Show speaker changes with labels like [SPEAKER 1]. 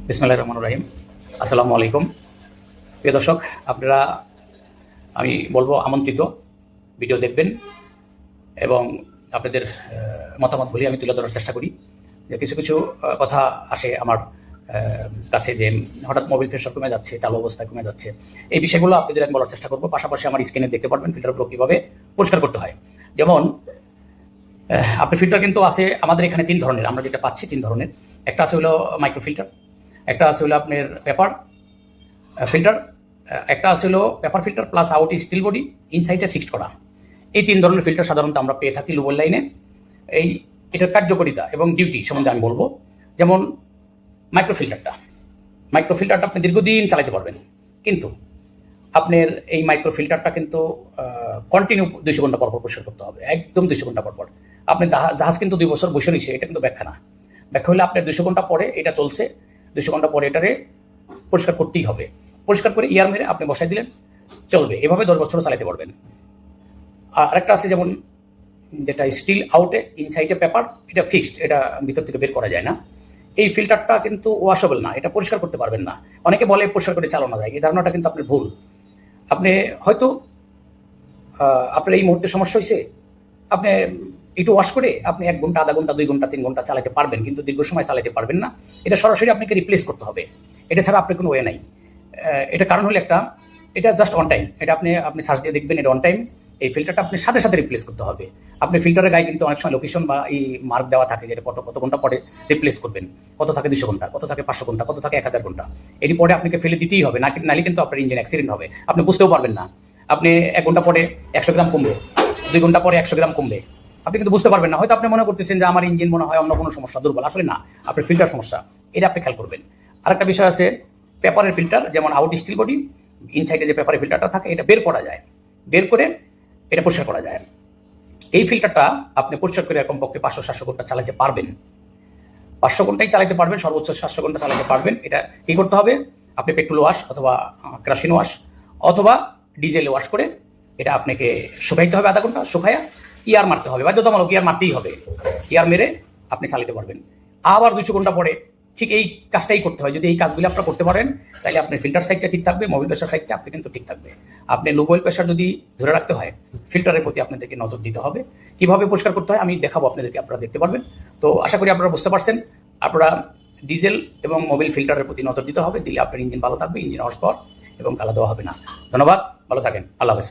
[SPEAKER 1] বিসমিল্লাহির রহমানির রহিম। আসসালামু আলাইকুম প্রিয় দর্শক, আপনারা আমি বলবো আমন্ত্রিত ভিডিও দেখবেন এবং আপনাদের মতামতগুলি আমি তুলে ধরার চেষ্টা করি। যে কিছু কিছু কথা আসে আমার কাছে যে হঠাৎ মোবাইল প্রেশার কমে যাচ্ছে, চালু অবস্থায় কমে যাচ্ছে, এই বিষয়গুলো আপনাদের আমি বলার চেষ্টা করবো। পাশাপাশি আমার স্ক্রিনে দেখতে পারবেন ফিল্টারগুলো কীভাবে পরিষ্কার করতে হয়। যেমন আপনার ফিল্টার কিন্তু আছে আমাদের এখানে তিন ধরনের, আমরা যেটা পাচ্ছি তিন ধরনের। একটা আছে হলো মাইক্রো ফিল্টার, একটা আছে হলো আপনার পেপার ফিল্টার, একটা আছে হলো paper filter plus out steel body, ইনসাইডে ফিক্সড করা। এই তিন ধরনের ফিল্টার সাধারণত আমরা পেয়ে থাকি লুবল লাইনে। এটার কার্যকারিতা এবং ডিউটি সম্বন্ধে আমি বলবো। যেমন মাইক্রো ফিল্টারটা আপনি দীর্ঘদিন চালাতে পারবেন, কিন্তু আপনার এই মাইক্রো ফিল্টারটা কিন্তু কন্টিনিউ 200 ঘন্টা পর পরিষ্কার করতে হবে, একদম 200 ঘন্টা পর। আপনি জাহাজ কিন্তু 2 বছর বসে নিছে, এটা কিন্তু ব্যাখ্যা না। ব্যাখ্যা হলে আপনার 200 ঘন্টা পরে এটা চলছে, 200 ঘন্টা পরে এটারে পরিষ্কার করতেই হবে। পরিষ্কার করে ইয়ার মেরে আপনি বসাই দিলেন, চলবে। এভাবে 10 বছরও চালাতে পারবেন। আর আরেকটা আছে যেমন যেটা স্টিল আউটে ইনসাইডে পেপার, এটা ফিক্সড, এটা ভিতর থেকে বের করা যায় না। এই ফিল্টারটা কিন্তু ওয়াশেবল না, এটা পরিষ্কার করতে পারবেন না। অনেকে বলে পরিষ্কার করে চালানো যায়, এই ধারণাটা কিন্তু আপনার ভুল। আপনি হয়তো আপনার এই মুহূর্তে সমস্যা হয়েছে, আপনি একটু ওয়াশ করে আপনি 1 ঘন্টা, আধা ঘন্টা, 2 ঘন্টা, 3 ঘন্টা চালাতে পারবেন, কিন্তু দীর্ঘ সময় চালাতে পারবেন না। এটা সরাসরি আপনাকে রিপ্লেস করতে হবে, এটা ছাড়া আপনার কোনো ওয়ে নাই। এটা কারণ হলো একটা, এটা জাস্ট অন টাইম, এটা আপনি সার্চ দিয়ে দেখবেন, এটা অন টাইম। এই ফিল্টারটা আপনি সাথে সাথে রিপ্লেস করতে হবে। আপনি ফিল্টারের গায়ে কিন্তু অনেক সময় লোকেশন বা এই মার্ক দেওয়া থাকে, যেটা কত ঘন্টা পরে রিপ্লেস করবেন, কত থাকে 200 ঘন্টা, কত থাকে 500 ঘন্টা, কত থাকে 1000 ঘন্টা। এটি পরে আপনাকে ফেলে দিতেই হবে, নাহলে কিন্তু আপনার ইঞ্জিন অ্যাক্সিডেন্ট হবে, আপনি বুঝতেও পারবেন না। আপনি 1 ঘন্টা পরে 100 গ্রাম কমবে, 2 ঘন্টা পরে 100 গ্রাম কমবে, আপনি কিন্তু বুঝতে পারবেন না। হয়তো আপনি মনে করতেছেন যে আমার ইঞ্জিন মনে হয় অন্য কোনো সমস্যা, দুর্বল। আসলে না, আপনার ফিল্টার সমস্যা, এটা আপনি খেয়াল করবেন। আরেকটা বিষয় আছে পেপারের ফিল্টার, যেমন আউট স্টিল বডি, ইনসাইডে যে পেপারের ফিল্টারটা থাকে, এটা বের করা যায়, বের করে এটা পরিষ্কার করা যায়। এই ফিল্টারটা আপনি পরিষ্কার করে কমপক্ষে 500-700 ঘন্টা চালাতে পারবেন। 500 ঘন্টাই চালাতে পারবেন, সর্বোচ্চ 700 ঘন্টা চালাতে পারবেন। এটা কি করতে হবে, আপনি পেট্রোল ওয়াশ অথবা কেরোসিন ওয়াশ অথবা ডিজেল ওয়াশ করে এটা আপনাকে শুকাইতে হবে, আধা ঘন্টা শুকাইয়া ইয়ার মারতে হবে, বাধ্যতামূলক ইয়ার মারতেই হবে। ইয়ার মেরে আপনি চালাতে পারবেন। আবার 200 ঘন্টা পরে ঠিক এই কাজটাই করতে হয়। যদি এই কাজগুলি আপনারা করতে পারেন, তাহলে আপনার ফিল্টার সাইডটা ঠিক থাকবে, মোবিল প্রেশার সাইডটা আপনি কিন্তু ঠিক থাকবে। আপনি লো অয়েল প্রেশার যদি ধরে রাখতে হয়, ফিল্টারের প্রতি আপনাদেরকে নজর দিতে হবে। কিভাবে পরিষ্কার করতে হয় আমি দেখাবো আপনাদেরকে, আপনারা দেখতে পারবেন। তো আশা করি আপনারা বুঝতে পারছেন। আপনারা ডিজেল এবং মোবিল ফিল্টারের প্রতি নজর দিতে হবে, দিলে আপনার ইঞ্জিন ভালো থাকবে, ইঞ্জিন হর্স পাওয়ার এবং কালা দেওয়া হবে না। ধন্যবাদ, ভালো থাকেন, আল্লাহ হাফেজ।